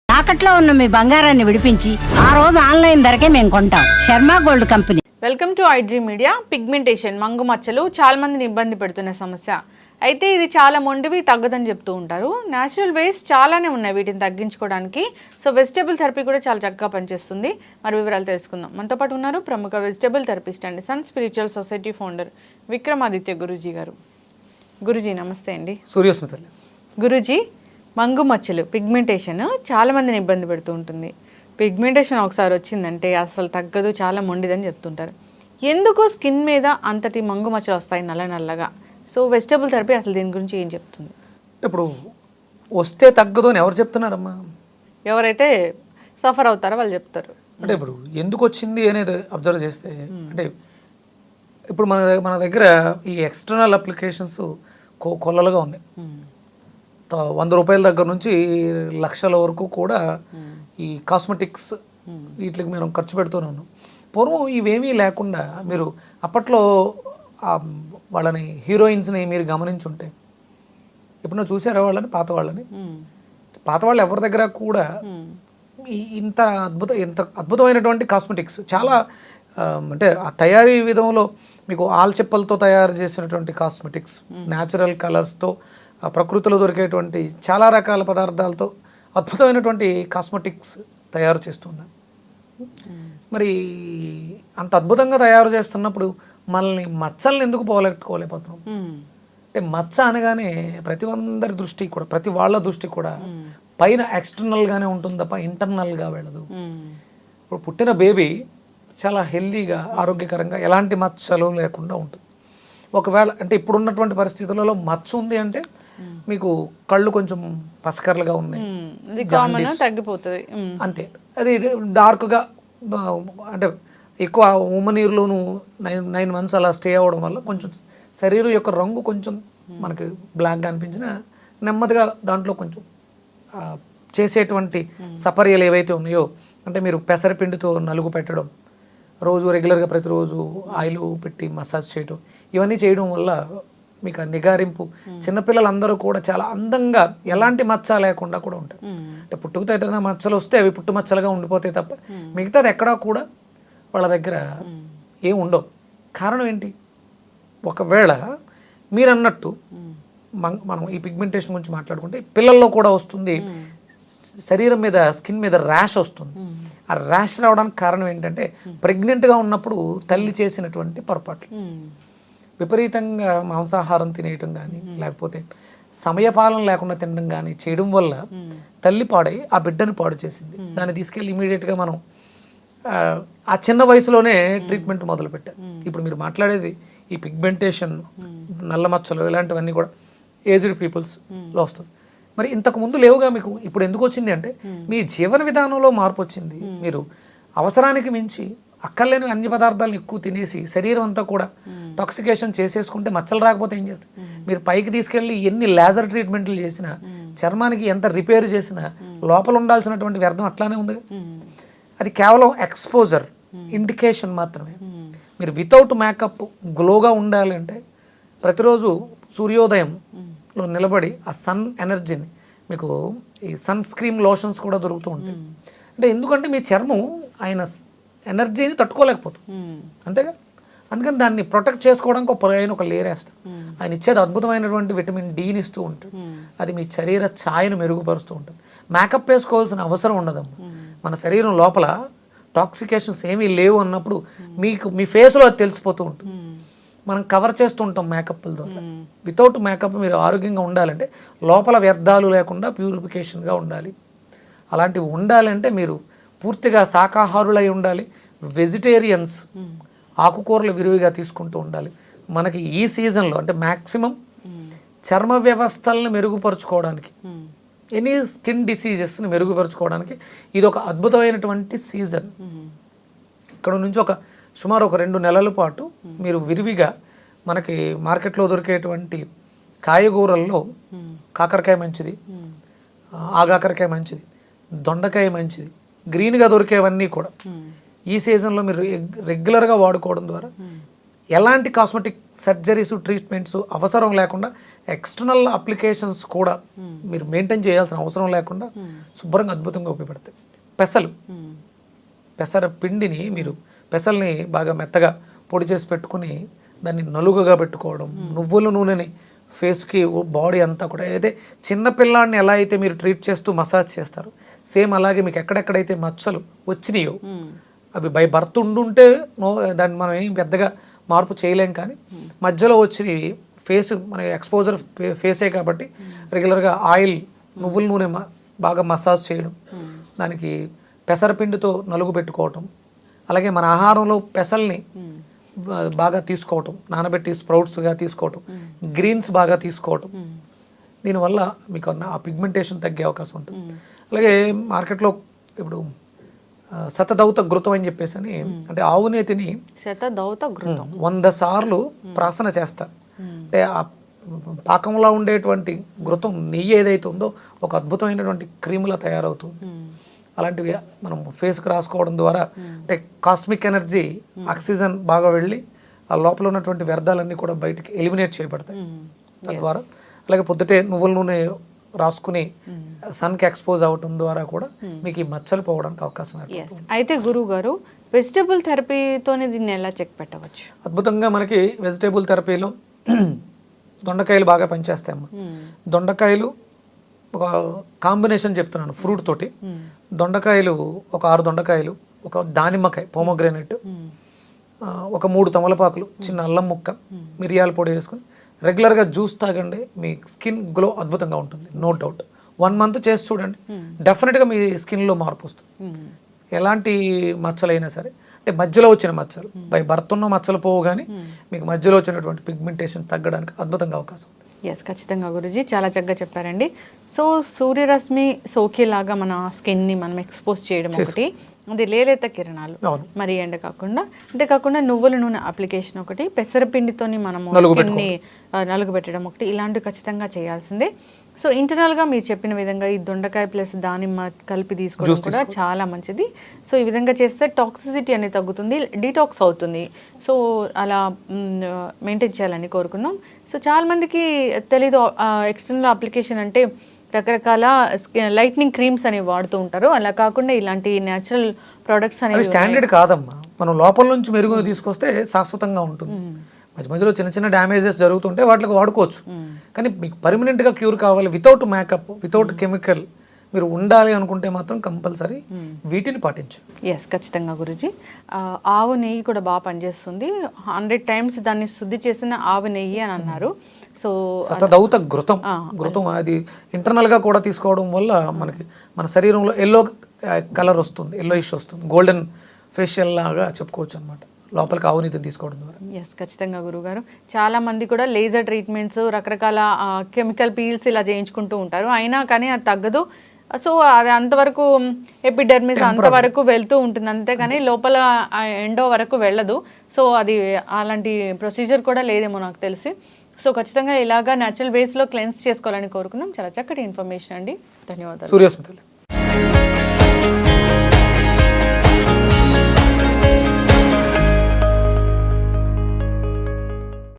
తాకట్లో ఉన్న మీ బంగారాన్ని విడిపించి ఆ రోజు ఆన్లైన్ ధరకే మేము కొంటాం. Sharma gold company. Welcome to iDream media. Pigmentation మంగు మచ్చలు చాలా మందిని ఇబ్బంది పెడుతున్న సమస్య. అయితే ఇది చాలా మొండివి, తగ్గదని చెప్తూ ఉంటారు. న్యాచురల్ వేస్ చాలానే ఉన్నాయి వీటిని తగ్గించుకోవడానికి. సో వెజిటేబుల్ థెరపీ కూడా చాలా చక్కగా పనిచేస్తుంది. మరి వివరాలు తెలుసుకుందాం. మనతో పాటు ఉన్నారు ప్రముఖ vegetable therapist and sun spiritual society founder Vikramaditya Guruji గారు. గురూజీ నమస్తే అండి. సూర్యస్మిత. గురూజీ, మంగు మచ్చలు పిగ్మెంటేషన్ చాలా మందిని ఇబ్బంది పెడుతూ ఉంటుంది. పిగ్మెంటేషన్ ఒకసారి వచ్చిందంటే అసలు తగ్గదు, చాలా మొండిదని చెప్తుంటారు. ఎందుకు స్కిన్ మీద అంతటి మంగు మచ్చలు వస్తాయి నల్ల నల్లగా? సో వెజిటబుల్ థెరపీ అసలు దీని గురించి ఏం చెప్తుంది? ఇప్పుడు వస్తే తగ్గదు అని ఎవరు చెప్తున్నారమ్మా? ఎవరైతే సఫర్ అవుతారో వాళ్ళు చెప్తారు. అంటే ఇప్పుడు ఎందుకు వచ్చింది అనేది అబ్జర్వ్ చేస్తే, అంటే ఇప్పుడు మన దగ్గర ఈ ఎక్స్టర్నల్ అప్లికేషన్స్ కొల్లలుగా ఉన్నాయి. 100 రూపాయల దగ్గర నుంచి లక్షల వరకు కూడా ఈ కాస్మెటిక్స్ వీటికి మేము ఖర్చు పెడుతూనే ఉన్నాం. పూర్వం ఇవేమీ లేకుండా మీరు అప్పట్లో వాళ్ళని హీరోయిన్స్ని మీరు గమనించుంటే ఎప్పుడన్నా చూసారా వాళ్ళని? పాత వాళ్ళు ఎవరి దగ్గర కూడా ఇంత అద్భుతమైనటువంటి కాస్మెటిక్స్ చాలా అంటే ఆ తయారీ విధంలో మీకు ఆల్చెప్పలతో తయారు చేసినటువంటి కాస్మెటిక్స్, న్యాచురల్ కలర్స్తో ప్రకృతిలో దొరికేటువంటి చాలా రకాల పదార్థాలతో అద్భుతమైనటువంటి కాస్మెటిక్స్ తయారు చేస్తున్నారు. మరి అంత అద్భుతంగా తయారు చేస్తున్నప్పుడు మనల్ని మచ్చల్ని ఎందుకు పోగొట్టుకోలేకపోతున్నాం? అంటే మచ్చ అనగానే ప్రతి వాళ్ళ దృష్టి కూడా పైన ఎక్స్టర్నల్గానే ఉంటుంది తప్ప ఇంటర్నల్గా వెళ్ళదు. ఇప్పుడు పుట్టిన బేబీ చాలా హెల్దీగా, ఆరోగ్యకరంగా, ఎలాంటి మచ్చలు లేకుండా ఉంటుంది. ఒకవేళ అంటే ఇప్పుడున్నటువంటి పరిస్థితులలో మచ్చ ఉంది అంటే మీకు కళ్ళు కొంచెం పసకర్లుగా ఉన్నాయి, తగ్గిపోతుంది అంతే. అది డార్క్గా అంటే ఎక్కువ ఉమ్మనీరులోను 9 months అలా స్టే అవ్వడం వల్ల కొంచెం శరీరం యొక్క రంగు కొంచెం మనకి బ్లాక్గా అనిపించిన నెమ్మదిగా దాంట్లో కొంచెం చేసేటువంటి సపర్యలు ఏవైతే ఉన్నాయో, అంటే మీరు పెసరపిండితో నలుగు పెట్టడం, రోజు రెగ్యులర్గా ప్రతిరోజు ఆయిల్ పెట్టి మసాజ్ చేయడం, ఇవన్నీ చేయడం వల్ల మీకు నిగారింపు, చిన్నపిల్లలందరూ కూడా చాలా అందంగా ఎలాంటి మచ్చ లేకుండా కూడా ఉంటారు. అంటే పుట్టుకతో ఏదైనా మచ్చలు వస్తే అవి పుట్టు మచ్చలుగా ఉండిపోతాయి తప్ప మిగతాది ఎక్కడా కూడా వాళ్ళ దగ్గర ఏం ఉండవు. కారణం ఏంటి? ఒకవేళ మీరు అన్నట్టు మనం ఈ పిగ్మెంటేషన్ గురించి మాట్లాడుకుంటే పిల్లల్లో కూడా వస్తుంది, శరీరం మీద స్కిన్ మీద ర్యాష్ వస్తుంది. ఆ ర్యాష్ రావడానికి కారణం ఏంటంటే ప్రెగ్నెంట్గా ఉన్నప్పుడు తల్లి చేసినటువంటి పొరపాట్లు, విపరీతంగా మాంసాహారం తినేయటం కానీ, లేకపోతే సమయపాలన లేకుండా తినడం కానీ చేయడం వల్ల తల్లి పాడై ఆ బిడ్డని పాడు చేసింది. దాన్ని తీసుకెళ్ళి ఇమీడియట్గా మనం ఆ చిన్న వయసులోనే ట్రీట్మెంట్ మొదలుపెట్టారు. ఇప్పుడు మీరు మాట్లాడేది ఈ పిగ్మెంటేషన్, నల్ల మచ్చలు, ఇలాంటివన్నీ కూడా ఏజ్డ్ పీపుల్స్లో వస్తుంది. మరి ఇంతకు ముందు లేవుగా మీకు. ఇప్పుడు ఎందుకు వచ్చింది అంటే మీ జీవన విధానంలో మార్పు వచ్చింది. మీరు అవసరానికి మించి అక్కర్లేని అన్ని పదార్థాలను ఎక్కువ తినేసి శరీరం అంతా కూడా టాక్సికేషన్ చేసేసుకుంటే మచ్చలు రాకపోతే ఏం చేస్తారు? మీరు పైకి తీసుకెళ్ళి ఎన్ని లేజర్ ట్రీట్మెంట్లు చేసినా, చర్మానికి ఎంత రిపేర్ చేసినా లోపల ఉండాల్సినటువంటి వ్యర్థం అట్లానే ఉంది. అది కేవలం ఎక్స్పోజర్, ఇండికేషన్ మాత్రమే. మీరు వితౌట్ మేకప్ గ్లోగా ఉండాలి అంటే ప్రతిరోజు సూర్యోదయంలో నిలబడి ఆ సన్ ఎనర్జీని, మీకు ఈ సన్ స్క్రీన్ లోషన్స్ కూడా దొరుకుతూ ఉంటాయి. అంటే ఎందుకంటే మీ చర్మం ఆయన ఎనర్జీని తట్టుకోలేకపోతుంది, అంతేగా. అందుకని దాన్ని ప్రొటెక్ట్ చేసుకోవడానికి ఒక లేయర్ వేస్తాడు. ఆయన ఇచ్చేది అద్భుతమైనటువంటి విటమిన్ డిని ఇస్తూ ఉంటాడు. అది మీ శరీర ఛాయను మెరుగుపరుస్తూ ఉంటుంది. మేకప్ వేసుకోవాల్సిన అవసరం ఉండదమ్మా. మన శరీరం లోపల టాక్సికేషన్స్ ఏమీ లేవు అన్నప్పుడు మీ ఫేస్లో అది తెలిసిపోతూ ఉంటుంది. మనం కవర్ చేస్తూ ఉంటాం మేకప్ల ద్వారా. వితౌట్ మేకప్ మీరు ఆరోగ్యంగా ఉండాలంటే లోపల వ్యర్థాలు లేకుండా ప్యూరిఫికేషన్గా ఉండాలి. అలాంటివి ఉండాలంటే మీరు పూర్తిగా శాకాహారులై ఉండాలి. వెజిటేరియన్స్, ఆకుకూరలు విరివిగా తీసుకుంటూ ఉండాలి. మనకి ఈ సీజన్లో అంటే మ్యాక్సిమం చర్మ వ్యవస్థలను మెరుగుపరుచుకోవడానికి, ఎనీ స్కిన్ డిసీజెస్ని మెరుగుపరుచుకోవడానికి ఇది ఒక అద్భుతమైనటువంటి సీజన్. ఇక్కడ నుంచి సుమారు 2 నెలల పాటు మీరు విరివిగా మనకి మార్కెట్లో దొరికేటువంటి కాయగూరల్లో కాకరకాయ మంచిది, ఆగాకరకాయ మంచిది, దొండకాయ మంచిది, గ్రీన్గా దొరికేవన్నీ కూడా ఈ సీజన్లో మీరు రెగ్యులర్గా వాడుకోవడం ద్వారా ఎలాంటి కాస్మెటిక్ సర్జరీస్ ట్రీట్మెంట్స్ అవసరం లేకుండా ఎక్స్టర్నల్ అప్లికేషన్స్ కూడా మీరు మెయింటైన్ చేయాల్సిన అవసరం లేకుండా శుభ్రంగా అద్భుతంగా ఉపయోగపడతాయి. పెసర పిండిని మీరు పెసల్ని బాగా మెత్తగా పొడి చేసి పెట్టుకుని దాన్ని నలుగుగా పెట్టుకోవడం, నువ్వుల నూనెని ఫేస్కి బాడీ అంతా కూడా, అయితే చిన్నపిల్లాడిని ఎలా అయితే మీరు ట్రీట్ చేస్తూ మసాజ్ చేస్తారు సేమ్ అలాగే మీకు ఎక్కడెక్కడైతే మచ్చలు వచ్చినాయో అవి బై బర్త్ ఉండుంటే దాన్ని మనం ఏం పెద్దగా మార్పు చేయలేం, కానీ మధ్యలో వచ్చినవి ఫేస్ మన ఎక్స్పోజర్ ఫేసే కాబట్టి రెగ్యులర్గా ఆయిల్ నువ్వుల నూనె బాగా మసాజ్ చేయడం, దానికి పెసరపిండితో నలుగు పెట్టుకోవటం, అలాగే మన ఆహారంలో పెసల్ని బాగా తీసుకోవటం, నానబెట్టి స్ప్రౌట్స్గా తీసుకోవటం, గ్రీన్స్ బాగా తీసుకోవటం, దీనివల్ల మీకు ఆ పిగ్మెంటేషన్ తగ్గే అవకాశం ఉంటుంది. అలాగే మార్కెట్లో ఇప్పుడు శతదౌత ఘృతం అని చెప్పేసి అని, అంటే ఆవు నేతిని 100 సార్లు ప్రాసన చేస్తారు. అంటే ఆ పాకంలో ఉండేటువంటి ఘృతం నెయ్యి ఏదైతే ఉందో ఒక అద్భుతమైనటువంటి క్రీములా తయారవుతుంది. అలాంటివి మనం ఫేస్కి రాసుకోవడం ద్వారా అంటే కాస్మిక్ ఎనర్జీ ఆక్సిజన్ బాగా వెళ్ళి ఆ లోపల ఉన్నటువంటి వ్యర్థాలన్నీ కూడా బయటికి ఎలిమినేట్ చేయబడతాయి తద్వారా. అలాగే పొద్దుటే నువ్వుల నూనె రాసుకుని సన్కి ఎక్స్పోజ్ అవటం ద్వారా కూడా మీకు ఈ మచ్చలు పోవడానికి అవకాశం ఏర్పడుతుంది. అయితే గురువు గారు వెజిటబుల్ థెరపీతోనే దీన్ని ఎలా చెక్ పెట్టవచ్చు? అద్భుతంగా మనకి వెజిటేబుల్ థెరపీలో దొండకాయలు బాగా పనిచేస్తాయమ్మా. దొండకాయలు ఒక కాంబినేషన్ చెప్తున్నాను, ఫ్రూట్ తోటి దొండకాయలు ఒక 6 దొండకాయలు, ఒక దానిమ్మకాయ పోమోగ్రానైట్, ఒక 3 తమలపాకులు, చిన్న అల్లం ముక్క, మిరియాల పొడి వేసుకొని రెగ్యులర్గా జ్యూస్ తాగండి. మీ స్కిన్ గ్లో అద్భుతంగా ఉంటుంది, నో డౌట్. 1 మంత్ చేసి చూడండి, డెఫినెట్గా మీ స్కిన్లో మార్పు వస్తుంది. ఎలాంటి మచ్చలైనా సరే, అంటే మధ్యలో వచ్చిన మచ్చలు బై బర్త్ ఉన్న మచ్చలు పోవు, కానీ మీకు మధ్యలో వచ్చినటువంటి పిగ్మెంటేషన్ తగ్గడానికి అద్భుతంగా అవకాశం ఉంది. ఎస్, ఖచ్చితంగా గురూజీ చాలా చక్కగా చెప్పారండి. సో సూర్యరశ్మి సోకేలాగా మన స్కిన్ని మనం ఎక్స్పోజ్ చేయడం ఒకటి, అది లేలేత కిరణాలు మరి ఎండ కాకుండా, అంతేకాకుండా నువ్వుల నూనె అప్లికేషన్ ఒకటి, పెసరపిండితోని మనము స్కిన్ని నలుగు పెట్టడం ఒకటి, ఇలాంటివి ఖచ్చితంగా చేయాల్సిందే. సో ఇంటర్నల్గా మీరు చెప్పిన విధంగా ఈ దొండకాయ ప్లస్ దానిమ్మ కలిపి తీసుకోవడం కూడా చాలా మంచిది. సో ఈ విధంగా చేస్తే టాక్సిసిటీ అనేది తగ్గుతుంది, డీటాక్స్ అవుతుంది. సో అలా మెయింటైన్ చేయాలని కోరుకుందాం. సో చాలామందికి తెలీదు ఎక్స్టర్నల్ అప్లికేషన్ అంటే రకరకాల లైట్నింగ్ క్రీమ్స్ అనేవి వాడుతూ ఉంటారు. అలా కాకుండా ఇలాంటి న్యాచురల్ ప్రొడక్ట్స్ అనేవి స్టాండర్డ్ కాదమ్మా, మనం లోపల నుంచి మెరుగుగా తీసుకొస్తే శాశ్వతంగా ఉంటుంది. మధ్య మధ్యలో చిన్న చిన్న డ్యామేజెస్ జరుగుతుంటే వాటికి వాడుకోవచ్చు, కానీ మీకు పర్మనెంట్గా క్యూర్ కావాలి, వితౌట్ మేకప్, వితౌట్ కెమికల్ మీరు ఉండాలి అనుకుంటే మాత్రం కంపల్సరీ వీటిని పాటించు. ఎస్, ఖచ్చితంగా గురూజీ. ఆవు నెయ్యి కూడా బాగా పనిచేస్తుంది. 100 times దాన్ని శుద్ధి చేసిన ఆవు నెయ్యి అని అన్నారు. సో శతదౌత ఘృతం అది ఇంటర్నల్గా కూడా తీసుకోవడం వల్ల మనకి మన శరీరంలో ఎల్లో కలర్ వస్తుంది, ఎల్లోయిష్ వస్తుంది, గోల్డెన్ ఫేషియల్ లాగా చెప్పుకోవచ్చు అనమాట లోపలికి ఆవు నీతిని తీసుకోవడం ద్వారా. ఎస్, ఖచ్చితంగా గురువుగారు. చాలా మంది కూడా లేజర్ ట్రీట్మెంట్స్, రకరకాల కెమికల్ పీల్స్ ఇలా చేయించుకుంటూ ఉంటారు, అయినా కానీ అది తగ్గదు. సో అది అంతవరకు ఎపిడెర్మిస్ అంతవరకు వెళ్తూ ఉంటుంది, అంతేగాని లోపల ఎండో వరకు వెళ్ళదు. సో అది అలాంటి ప్రొసీజర్ కూడా లేదేమో నాకు తెలిసి. సో ఖచ్చితంగా ఇలాగా న్యాచురల్ వేస్లో క్లెన్స్ చేసుకోవాలని కోరుకుందాం. చాలా చక్కటి ఇన్ఫర్మేషన్ అండి, ధన్యవాదాలు. సూర్యస్మితలు.